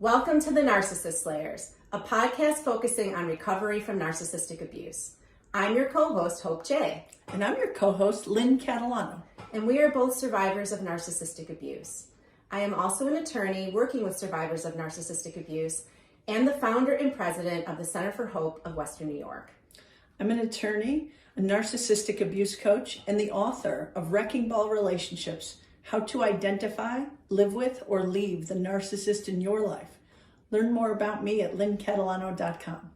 Welcome to the Narcissist Slayers, a podcast focusing on recovery from narcissistic abuse. I'm your co-host, Hope Jay. And I'm your co-host, Lynn Catalano. And we are both survivors of narcissistic abuse. I am also an attorney working with survivors of narcissistic abuse and the founder and president of the Center for Hope of Western New York. I'm an attorney, a narcissistic abuse coach, and the author of Wrecking Ball Relationships: How to Identify, Live With, or Leave the Narcissist in Your Life. Learn more about me at lynncatalano.com.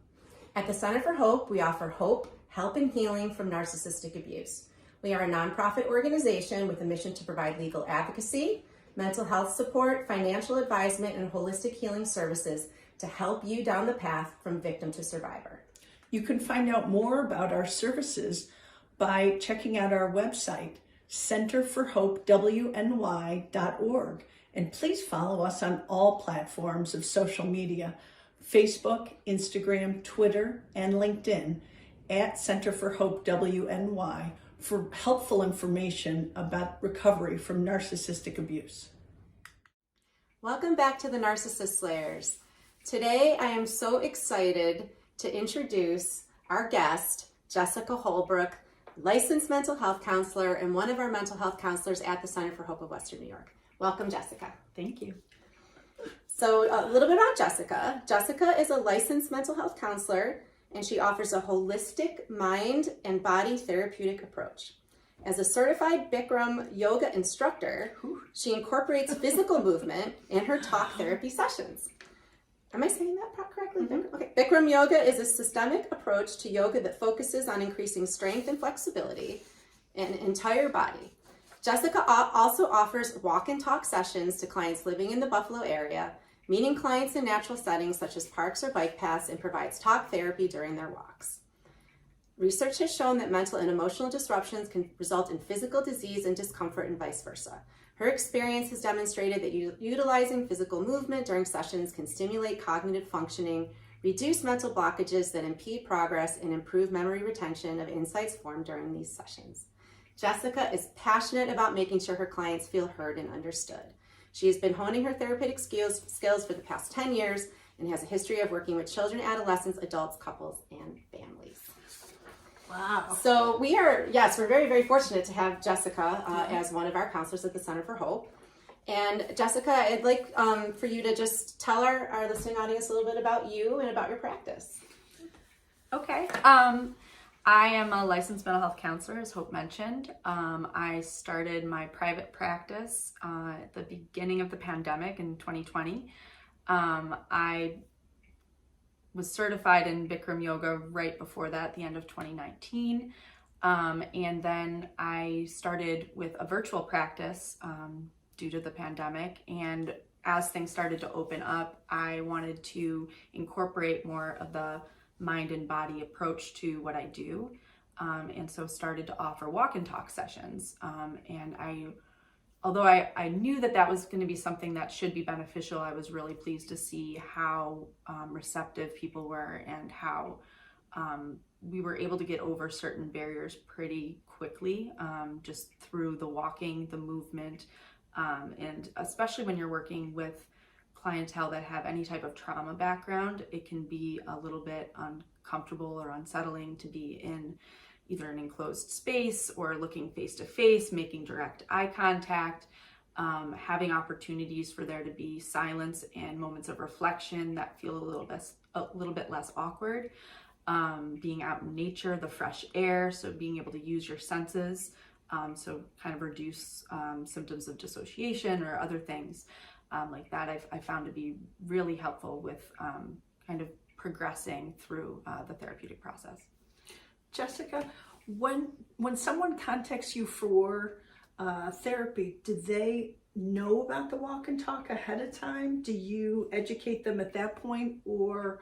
At the Center for Hope, we offer hope, help, and healing from narcissistic abuse. We are a nonprofit organization with a mission to provide legal advocacy, mental health support, financial advisement, and holistic healing services to help you down the path from victim to survivor. You can find out more about our services by checking out our website, centerforhopewny.org. And please follow us on all platforms of social media, Facebook, Instagram, Twitter, and LinkedIn at Center for Hope WNY for helpful information about recovery from narcissistic abuse. Welcome back to the Narcissist Slayers. Today, I am so excited to introduce our guest, Jessica Holbrook, licensed mental health counselor and one of our mental health counselors at the Center for Hope of Western New York. Welcome, Jessica. Thank you. So a little bit about Jessica. Jessica is a licensed mental health counselor, and she offers a holistic mind and body therapeutic approach. As a certified Bikram yoga instructor, she incorporates physical movement in her talk therapy sessions. Am I saying that correctly? Mm-hmm. Okay. Bikram yoga is a systemic approach to yoga that focuses on increasing strength and flexibility in the entire body. Jessica also offers walk and talk sessions to clients living in the Buffalo area, meeting clients in natural settings such as parks or bike paths, and provides talk therapy during their walks. Research has shown that mental and emotional disruptions can result in physical disease and discomfort and vice versa. Her experience has demonstrated that utilizing physical movement during sessions can stimulate cognitive functioning, reduce mental blockages that impede progress, and improve memory retention of insights formed during these sessions. Jessica is passionate about making sure her clients feel heard and understood. She has been honing her therapeutic skills for the past 10 years and has a history of working with children, adolescents, adults, couples, and families. Wow. So we're very, very fortunate to have Jessica as one of our counselors at the Center for Hope. And Jessica, I'd like for you to just tell our listening audience a little bit about you and about your practice. Okay. I am a licensed mental health counselor, as Hope mentioned. I started my private practice at the beginning of the pandemic in 2020. I was certified in Bikram yoga right before that, at the end of 2019. And then I started with a virtual practice due to the pandemic. And as things started to open up, I wanted to incorporate more of the mind and body approach to what I do. And so started to offer walk and talk sessions. And although I knew that was going to be something that should be beneficial, I was really pleased to see how receptive people were and how we were able to get over certain barriers pretty quickly, just through the walking, the movement, and especially when you're working with clientele that have any type of trauma background, it can be a little bit uncomfortable or unsettling to be in either an enclosed space or looking face to face, making direct eye contact, having opportunities for there to be silence and moments of reflection that feel a little bit less awkward. Being out in nature, the fresh air, so being able to use your senses, so kind of reduce symptoms of dissociation or other things like that. I found to be really helpful with kind of progressing through the therapeutic process. Jessica, when someone contacts you for therapy, do they know about the walk and talk ahead of time? Do you educate them at that point, or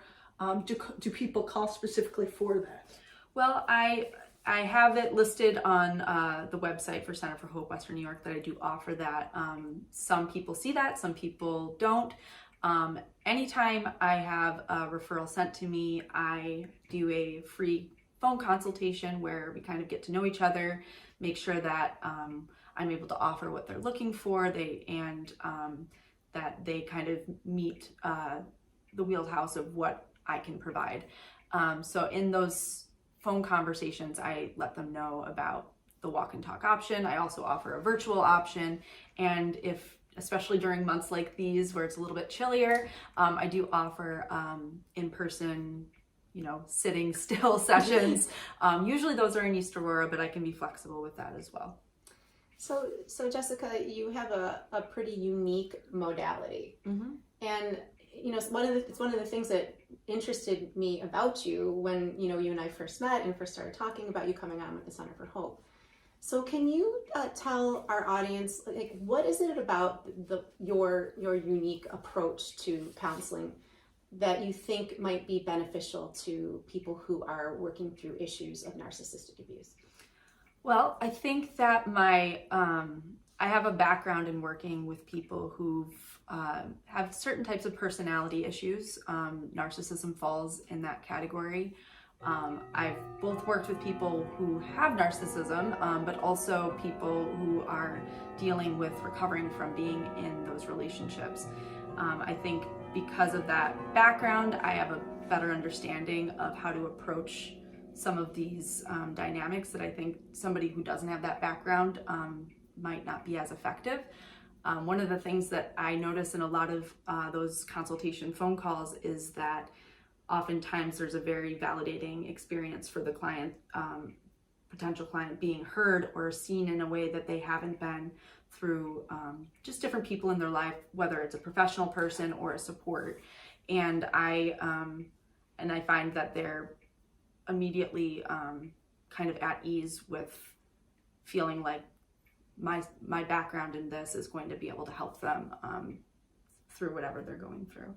do people call specifically for that? Well, I have it listed on the website for Center for Hope Western New York that I do offer that. Some people see that, some people don't. Anytime I have a referral sent to me, I do a free phone consultation where we kind of get to know each other, make sure that I'm able to offer what they're looking for, that they kind of meet the wheelhouse of what I can provide. So in those phone conversations, I let them know about the walk and talk option. I also offer a virtual option. And if, especially during months like these where it's a little bit chillier, I do offer in-person, sitting still sessions. Usually those are in East Aurora, but I can be flexible with that as well. So Jessica, you have a pretty unique modality. Mm-hmm. And it's one of the things that interested me about you when you and I first met and first started talking about you coming on with the Center for Hope. So can you tell our audience, like, what is it about your unique approach to counseling that you think might be beneficial to people who are working through issues of narcissistic abuse? Well, I think that I have a background in working with people who've have certain types of personality issues. Narcissism falls in that category. I've both worked with people who have narcissism, but also people who are dealing with recovering from being in those relationships. I think because of that background, I have a better understanding of how to approach some of these dynamics that I think somebody who doesn't have that background might not be as effective. One of the things that I notice in a lot of those consultation phone calls is that oftentimes there's a very validating experience for the client, potential client, being heard or seen in a way that they haven't been through just different people in their life, whether it's a professional person or a support. And I find that they're immediately kind of at ease with feeling like my background in this is going to be able to help them through whatever they're going through.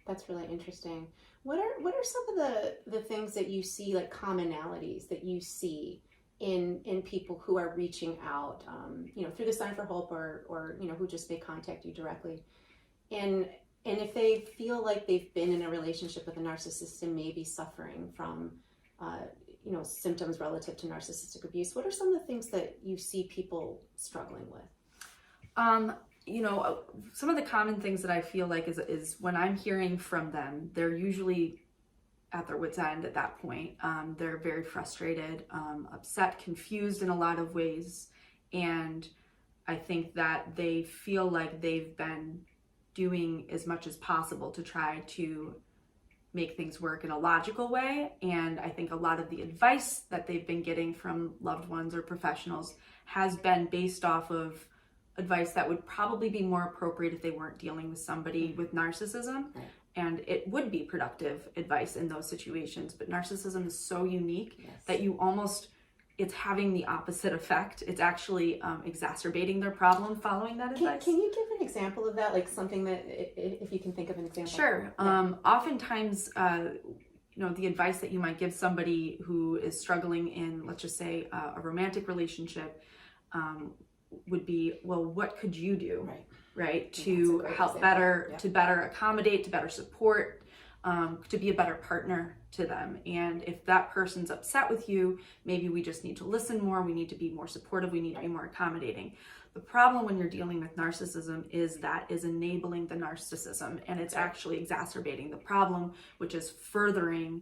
That's really interesting. What are some of the things that you see, like commonalities that you see in people who are reaching out, through the Center for Hope or who just may contact you directly, and if they feel like they've been in a relationship with a narcissist and may be suffering from symptoms relative to narcissistic abuse, what are some of the things that you see people struggling with? Some of the common things that I feel like is when I'm hearing from them, they're usually at their wit's end at that point. They're very frustrated, upset, confused in a lot of ways. And I think that they feel like they've been doing as much as possible to try to make things work in a logical way. And I think a lot of the advice that they've been getting from loved ones or professionals has been based off of advice that would probably be more appropriate if they weren't dealing with somebody with narcissism. Right. And it would be productive advice in those situations. But narcissism is so unique that it's having the opposite effect. It's actually exacerbating their problem following that advice. Can you give an example of that? Like something that, if you can think of an example. Sure. Yeah. Oftentimes, the advice that you might give somebody who is struggling in, let's just say, a romantic relationship would be, well, what could you do, right, to help better, to better accommodate, to better support, to be a better partner to them. And if that person's upset with you, maybe we just need to listen more, we need to be more supportive, we need to be more accommodating. The problem when you're dealing with narcissism is that is enabling the narcissism, and it's actually exacerbating the problem, which is furthering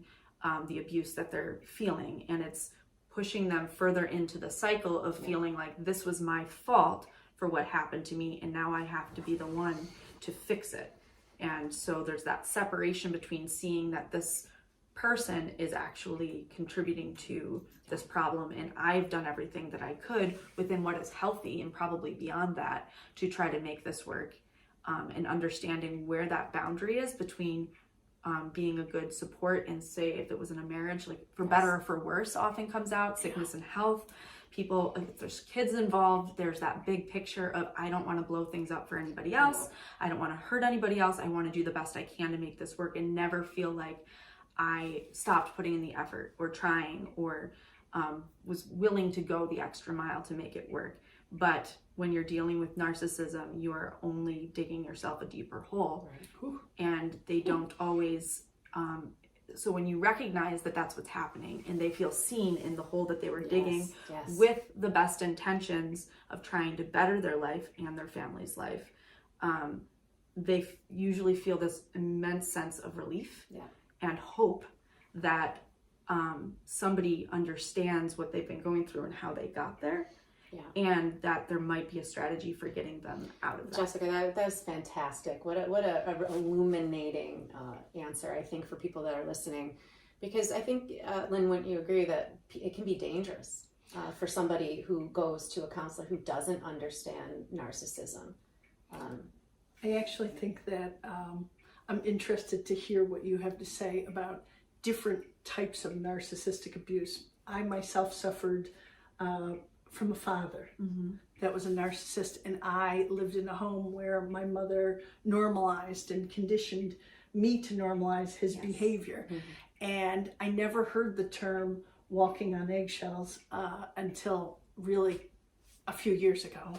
the abuse that they're feeling, and it's pushing them further into the cycle of feeling like this was my fault for what happened to me, and now I have to be the one to fix it. And so there's that separation between seeing that this person is actually contributing to this problem, and I've done everything that I could within what is healthy and probably beyond that to try to make this work, and understanding where that boundary is between being a good support and, say, if it was in a marriage, like for better or for worse often comes out, sickness and health. People, if there's kids involved, there's that big picture of, I don't want to blow things up for anybody else. I don't want to hurt anybody else. I want to do the best I can to make this work and never feel like I stopped putting in the effort or trying or was willing to go the extra mile to make it work. But when you're dealing with narcissism, you are only digging yourself a deeper hole. And they don't always, so when you recognize that that's what's happening and they feel seen in the hole that they were digging with the best intentions of trying to better their life and their family's life, they usually feel this immense sense of relief and hope that somebody understands what they've been going through and how they got there. And that there might be a strategy for getting them out of that. Jessica, that was fantastic. What a illuminating answer, I think, for people that are listening. Because I think, Lynn, wouldn't you agree that it can be dangerous for somebody who goes to a counselor who doesn't understand narcissism? I actually think that I'm interested to hear what you have to say about different types of narcissistic abuse. I myself suffered from a father that was a narcissist, and I lived in a home where my mother normalized and conditioned me to normalize his behavior. And I never heard the term walking on eggshells until really a few years ago.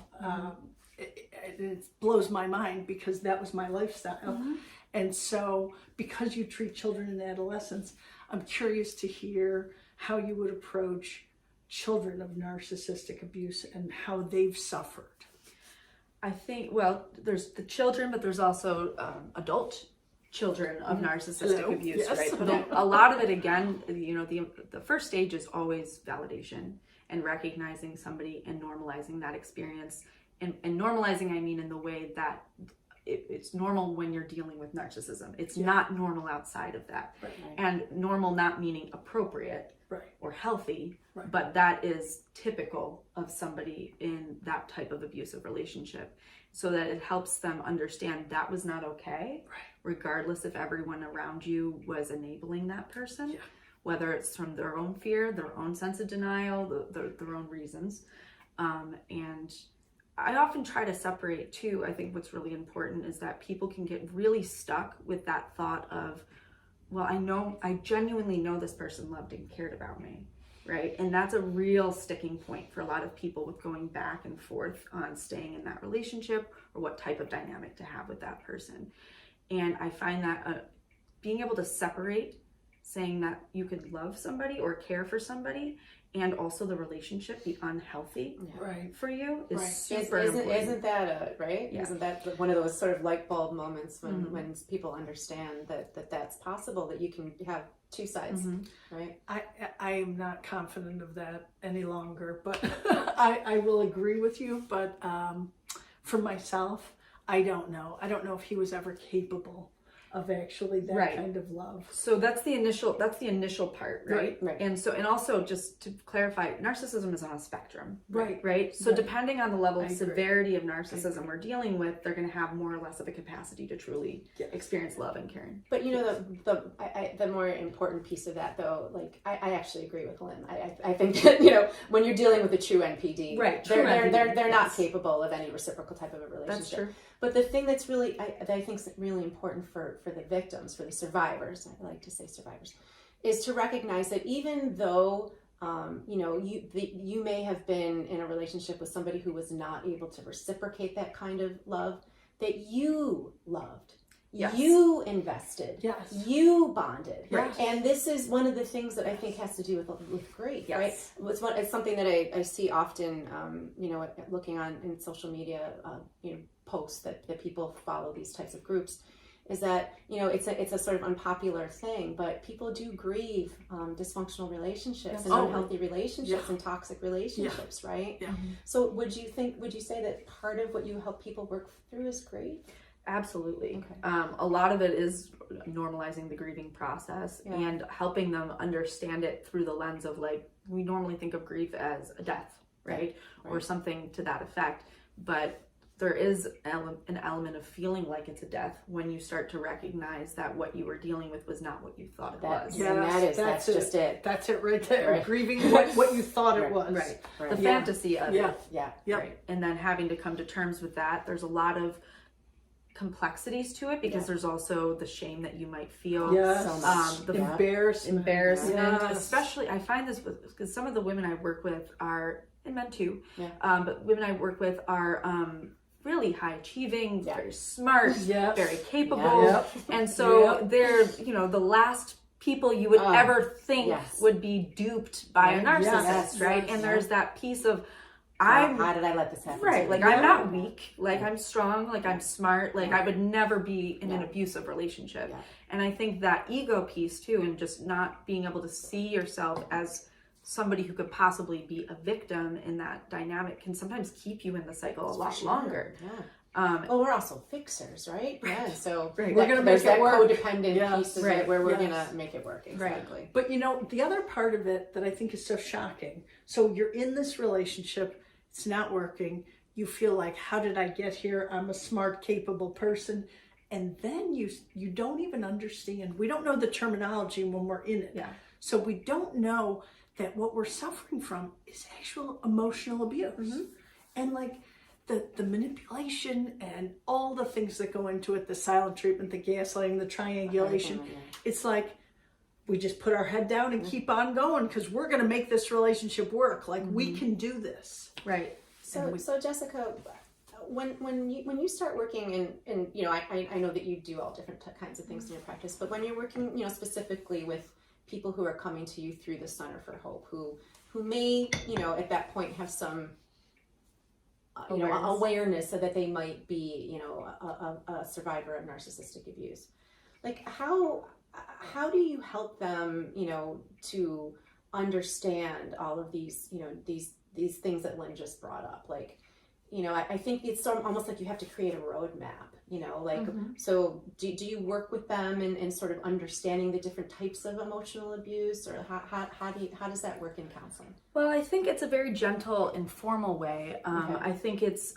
It blows my mind because that was my lifestyle. And so because you treat children and adolescents, I'm curious to hear how you would approach children of narcissistic abuse and how they've suffered. I think, well, there's the children, but there's also adult children of narcissistic abuse, right? But a lot of it, again, the first stage is always validation and recognizing somebody and normalizing that experience. And normalizing, I mean, in the way that it's normal when you're dealing with narcissism. It's not normal outside of that. And normal not meaning appropriate or healthy, but that is typical of somebody in that type of abusive relationship, so that it helps them understand that was not okay, regardless if everyone around you was enabling that person, whether it's from their own fear, their own sense of denial, their own reasons. And I often try to separate too. I think what's really important is that people can get really stuck with that thought of, well, I genuinely know this person loved and cared about me, right? And that's a real sticking point for a lot of people with going back and forth on staying in that relationship or what type of dynamic to have with that person. And I find that being able to separate saying that you could love somebody or care for somebody and also the relationship be unhealthy for you is super important. Isn't that right? Yeah. Isn't that one of those sort of light bulb moments when people understand that that's possible, that you can have two sides, right? I am not confident of that any longer, but I will agree with you. But for myself, I don't know. I don't know if he was ever capable of actually that kind of love. So that's the initial part, right? And also just to clarify, narcissism is on a spectrum. Right. So depending on the level of severity of narcissism we're dealing with, they're going to have more or less of a capacity to truly experience love and caring. But the more important piece of that, though, like I actually agree with Lynn. I think that when you're dealing with a true NPD, they're not capable of any reciprocal type of a relationship. That's true. But the thing that's really, I think is really important for the victims, for the survivors, I like to say survivors, is to recognize that even though, you may have been in a relationship with somebody who was not able to reciprocate that kind of love, that you loved. Yes. You invested. Yes. You bonded. Right. And this is one of the things that I think has to do with grief, right? It's something that I see often, looking on in social media, posts that people follow these types of groups, is that, it's a sort of unpopular thing, but people do grieve dysfunctional relationships and unhealthy relationships and toxic relationships, right? Yeah. So would you say that part of what you help people work through is grief? Absolutely. Okay. A lot of it is normalizing the grieving process and helping them understand it through the lens of, like, we normally think of grief as a death, right? Or something to that effect. But there is an element of feeling like it's a death when you start to recognize that what you were dealing with was not what you thought it was. That's just it. That's it right there. Right. Grieving what you thought it was. Right. The fantasy of it. Yeah. Right. And then having to come to terms with that. There's a lot of complexities to it because there's also the shame that you might feel, the embarrassment, especially I find this because some of the women I work with are, and men too, but women I work with are really high achieving, very smart, very capable, and so they're the last people you would ever think would be duped by a narcissist, right? And there's that piece of, how did I let this happen? Right, to like me? I'm not weak, like I'm strong, like I'm smart, like I would never be in an abusive relationship. And I think that ego piece too, and just not being able to see yourself as somebody who could possibly be a victim in that dynamic can sometimes keep you in the cycle a lot longer. Well, we're also fixers, right? Yeah. So we're going to make that it work. Codependent piece of it where we're going to make it work. Exactly. Right. But you know, the other part of it that I think is so shocking. So you're in this relationship, it's not working. You feel like, how did I get here? I'm a smart, capable person. And then you don't even understand. We don't know the terminology when we're in it. Yeah. So we don't know that what we're suffering from is actual emotional abuse. And like, the manipulation and all the things that go into it, the silent treatment, the gaslighting, the triangulation, it's like we just put our head down and keep on going because we're going to make this relationship work. Like we can do this. Right. So Jessica, when you start working and you know, I know that you do all different kinds of things in your practice, but when you're working, you know, specifically with people who are coming to you through the Center for Hope, who may, you know, at that point have some awareness so that they might be, you know, a survivor of narcissistic abuse. Like how do you help them, you know, to understand all of these, you know, these things that Lynn just brought up? Like, you know, I think it's almost like you have to create a roadmap, you know, like, so do you work with them in sort of understanding the different types of emotional abuse, or how does that work in counseling? Well, I think it's a very gentle, informal way. I think it's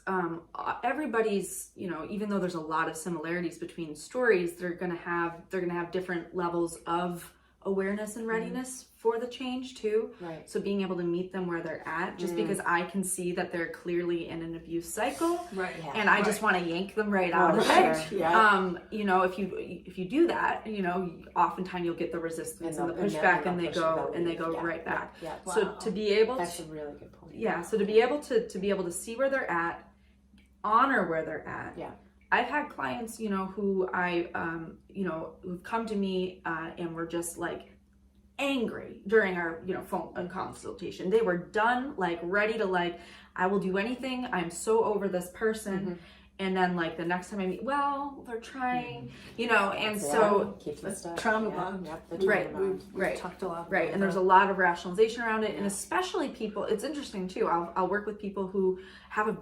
everybody's, you know, even though there's a lot of similarities between stories, they're gonna have different levels of awareness and readiness for the change too. Right. So being able to meet them where they're at, just because I can see that they're clearly in an abuse cycle, and I just want to yank them right out of it. You know, if you do that, you know, oftentimes you'll get the resistance and the pushback, and they go right back. So to be able that's a really good point. So to be able to see where they're at, honor where they're at. I've had clients, you know, who who've come to me and were just like angry during our, you know, phone consultation. They were done, like ready to like, I will do anything. I'm so over this person. And then like the next time I meet, well, they're trying, you know, and so trauma bond. Right. Talked a lot. Right. And there's a lot of rationalization around it. And especially people, it's interesting too. I'll work with people who have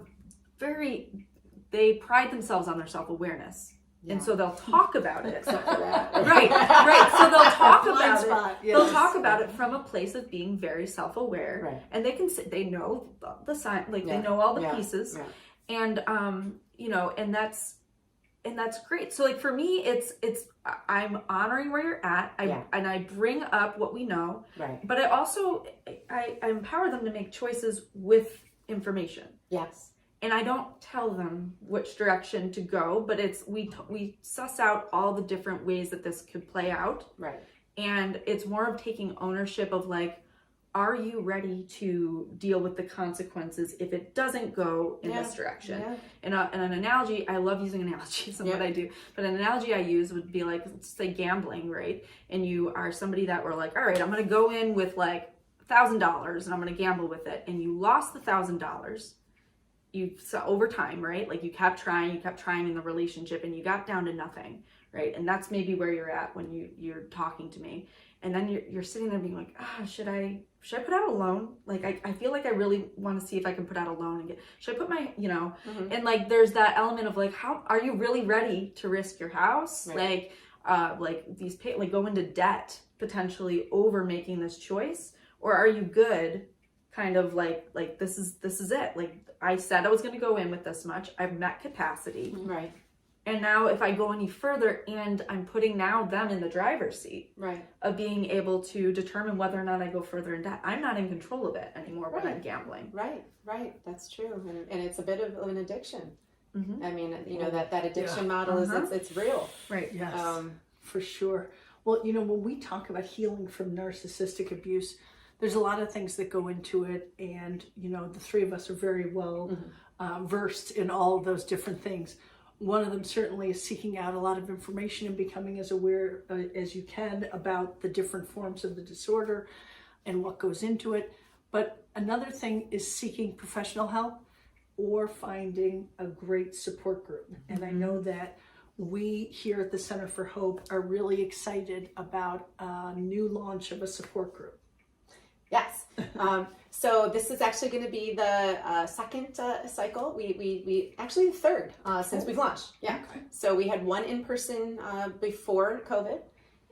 they pride themselves on their self-awareness. And so they'll talk about it. Right. So they'll talk about it. They'll talk about it from a place of being very self-aware. Right. And they know the sign, like they know all the pieces. And you know, and that's great. So like for me, it's I'm honoring where you're at. And I bring up what we know. Right. But I also I empower them to make choices with information. Yes. And I don't tell them which direction to go, but it's we suss out all the different ways that this could play out. Right. And it's more of taking ownership of like, are you ready to deal with the consequences if it doesn't go in this direction? And an analogy, I love using analogies in what I do, but an analogy I use would be like, let's say gambling, right? And you are somebody that were like, all right, I'm going to go in with like $1,000 and I'm going to gamble with it. And you lost the $1,000. Over time, right? like you kept trying in the relationship and you got down to nothing, right? And that's maybe where you're at when you're talking to me, and then you're sitting there being like, should I put out a loan? Like I feel like I really want to see if I can put out a loan and should I put my, you know, and like there's that element of like, how are you really ready to risk your house? Right. Like go into debt potentially over making this choice, or are you good? Kind of like this is it. Like I said I was going to go in with this much. I've met capacity. Right. And now if I go any further, and I'm putting now them in the driver's seat. Right. Of being able to determine whether or not I go further in debt. I'm not in control of it anymore when I'm gambling. Right. That's true. And it's a bit of an addiction. I mean, you know, that addiction model is it's real. Right. Yes. For sure. Well, you know, when we talk about healing from narcissistic abuse, there's a lot of things that go into it, and you know, the three of us are very well versed in all of those different things. One of them certainly is seeking out a lot of information and becoming as aware as you can about the different forms of the disorder and what goes into it. But another thing is seeking professional help or finding a great support group. And I know that we here at the Center for Hope are really excited about a new launch of a support group. Yes. So this is actually going to be the second cycle. We actually the third since we've launched. Yeah. Okay. So we had one in person before COVID,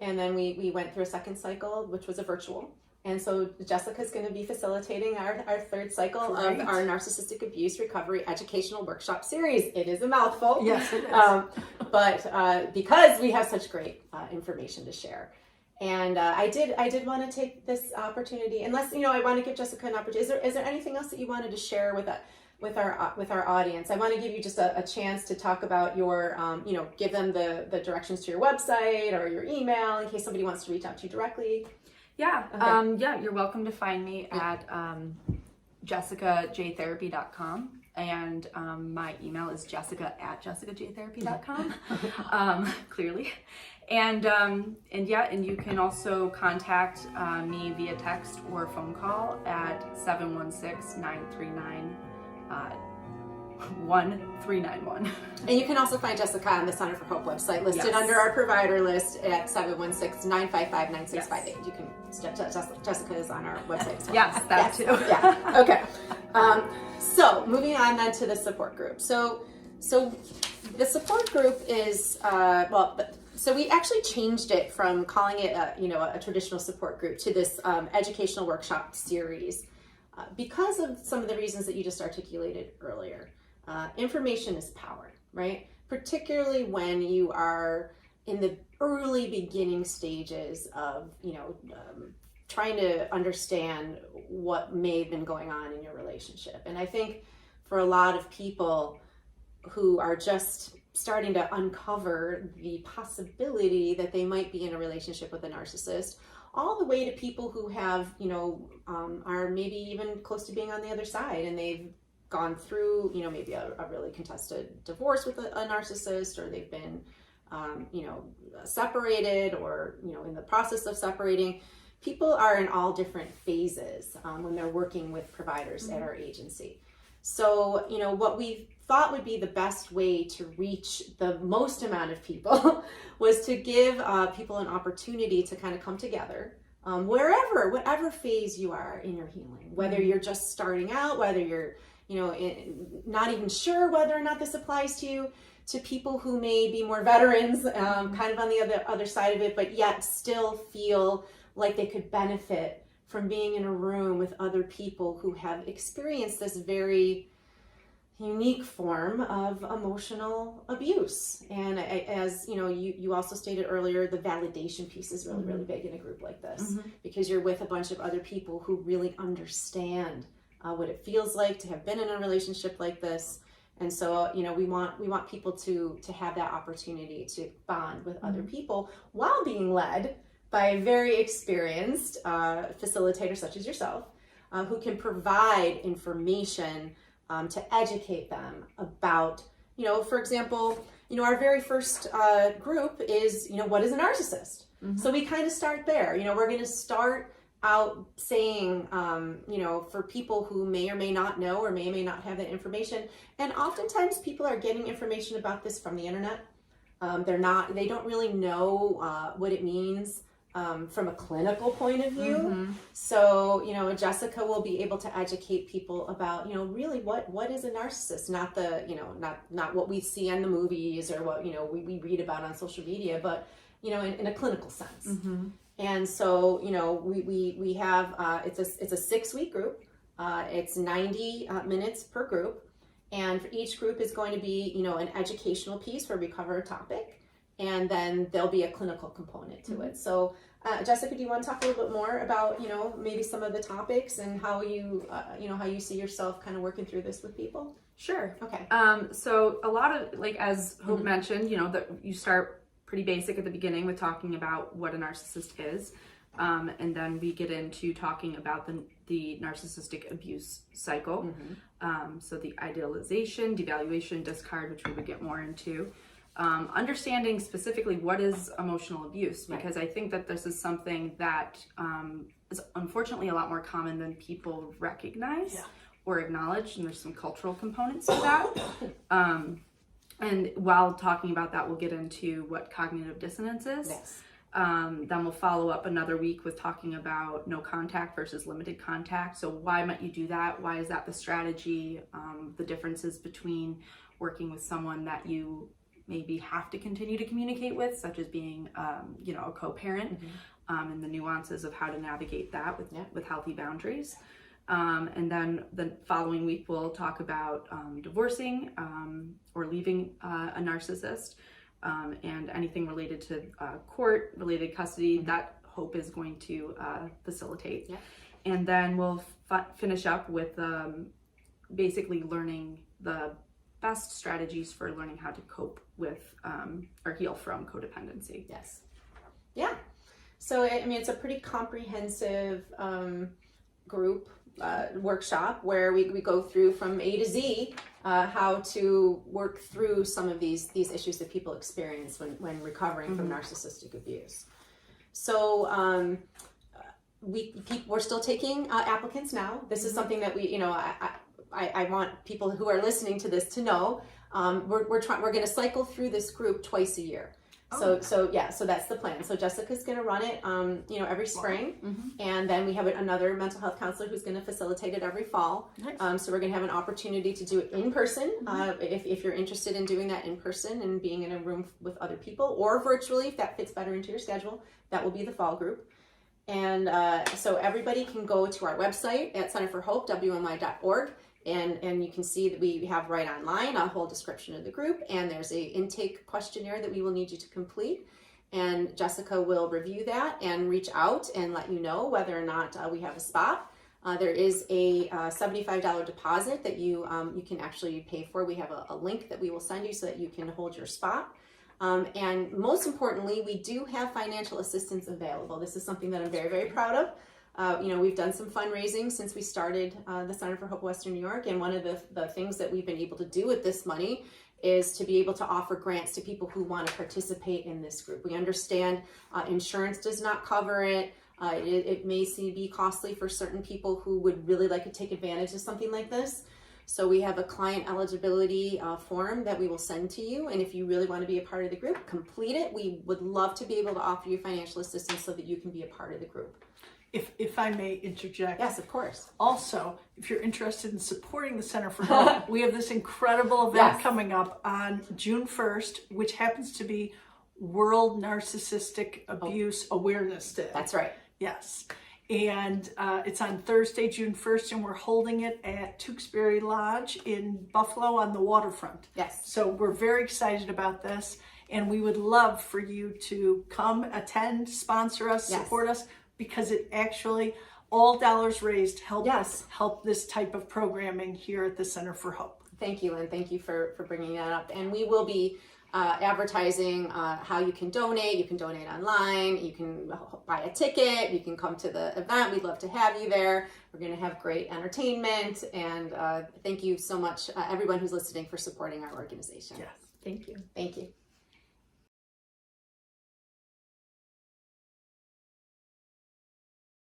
and then we went through a second cycle, which was a virtual. And so Jessica's going to be facilitating our third cycle Great. of our Narcissistic Abuse Recovery Educational Workshop Series. It is a mouthful. Yes, it is. But because we have such great information to share. And I did want to take this opportunity, unless, I want to give Jessica an opportunity. Is there anything else that you wanted to share with our audience? I want to give you just a chance to talk about your, give them the directions to your website or your email in case somebody wants to reach out to you directly. Yeah. Okay. You're welcome to find me at jessicajtherapy.com, and my email is jessica@jessicajtherapy.com. Clearly. And you can also contact me via text or phone call at 716-939-1391. And you can also find Jessica on the Center for Hope website, listed under our provider list at 716-955-9658. You can, Jessica is on our website as well. Yes, that too. Yeah, okay. So moving on then to the support group. So the support group is, so we actually changed it from calling it a traditional support group to this educational workshop series because of some of the reasons that you just articulated earlier. Information is power, right? Particularly when you are in the early beginning stages of, trying to understand what may have been going on in your relationship. And I think for a lot of people who are just starting to uncover the possibility that they might be in a relationship with a narcissist, all the way to people who have, are maybe even close to being on the other side, and they've gone through, maybe a really contested divorce with a narcissist, or they've been, separated, or, in the process of separating. People are in all different phases when they're working with providers at our agency. So, what we thought would be the best way to reach the most amount of people was to give people an opportunity to kind of come together whatever phase you are in your healing, whether you're just starting out, whether you're, not even sure whether or not this applies to you, to people who may be more veterans, kind of on the other side of it, but yet still feel like they could benefit from being in a room with other people who have experienced this very unique form of emotional abuse. And as you also stated earlier, the validation piece is really, really big in a group like this, because you're with a bunch of other people who really understand what it feels like to have been in a relationship like this. And so, we want people to have that opportunity to bond with other people while being led by a very experienced facilitator such as yourself, who can provide information to educate them about, for example, our very first group is, what is a narcissist? So we kind of start there. We're going to start out saying, for people who may or may not know or may not have that information. And oftentimes people are getting information about this from the internet. They don't really know what it means from a clinical point of view. So, Jessica will be able to educate people about, really what is a narcissist, not the, not what we see in the movies or what, we read about on social media, but, in a clinical sense. And so, we have, it's a 6-week group. It's 90 minutes per group. And for each group is going to be, an educational piece where we cover a topic. And then there'll be a clinical component to it. So, Jessica, do you want to talk a little bit more about, maybe some of the topics and how you, how you see yourself kind of working through this with people? Sure. Okay. So a lot of, as Hope mentioned, that you start pretty basic at the beginning with talking about what a narcissist is. And then we get into talking about the narcissistic abuse cycle. So the idealization, devaluation, discard, which we would get more into. Understanding specifically what is emotional abuse, because I think that this is something that is unfortunately a lot more common than people recognize or acknowledge, and there's some cultural components to that. And while talking about that, we'll get into what cognitive dissonance is. Yes. Then we'll follow up another week with talking about no contact versus limited contact. So why might you do that? Why is that the strategy? The differences between working with someone that you maybe have to continue to communicate with, such as being, a co-parent, and the nuances of how to navigate that with healthy boundaries. And then the following week, we'll talk about divorcing or leaving a narcissist. And anything related to court-related custody, that Hope is going to facilitate. Yeah. And then we'll finish up with basically learning the best strategies for learning how to cope with or heal from codependency. Yes. Yeah. So, I mean, it's a pretty comprehensive group workshop where we go through from A to Z how to work through some of these issues that people experience when recovering from narcissistic abuse. So we're still taking applicants now. This is something that I want people who are listening to this to know. We're going to cycle through this group twice a year. So that's the plan. So Jessica's going to run it, every spring, and then we have another mental health counselor who's going to facilitate it every fall. Nice. So we're going to have an opportunity to do it in person, if you're interested in doing that in person and being in a room with other people, or virtually if that fits better into your schedule. That will be the fall group. And so everybody can go to our website at centerforhope.wmy.org. And you can see that we have right online a whole description of the group, and there's a intake questionnaire that we will need you to complete. And Jessica will review that and reach out and let you know whether or not we have a spot. There is a $75 deposit that you can actually pay for. We have a link that we will send you so that you can hold your spot. And most importantly, we do have financial assistance available. This is something that I'm very, very proud of. We've done some fundraising since we started the Center for Hope Western New York, and one of the things that we've been able to do with this money is to be able to offer grants to people who want to participate in this group. We understand insurance does not cover it. It may be costly for certain people who would really like to take advantage of something like this. So we have a client eligibility form that we will send to you, and if you really want to be a part of the group, complete it. We would love to be able to offer you financial assistance so that you can be a part of the group. If I may interject. Yes, of course. Also, if you're interested in supporting the Center for Hope, we have this incredible event coming up on June 1st, which happens to be World Narcissistic Abuse Awareness Day. That's right. Yes. And it's on Thursday, June 1st, and we're holding it at Tewksbury Lodge in Buffalo on the waterfront. Yes. So we're very excited about this, and we would love for you to come, attend, sponsor us, support us, because it actually, all dollars raised help this type of programming here at the Center for Hope. Thank you, and thank you for bringing that up. And we will be advertising how you can donate. You can donate online, you can buy a ticket, you can come to the event. We'd love to have you there. We're going to have great entertainment, and thank you so much, everyone who's listening, for supporting our organization. Yes, thank you. Thank you.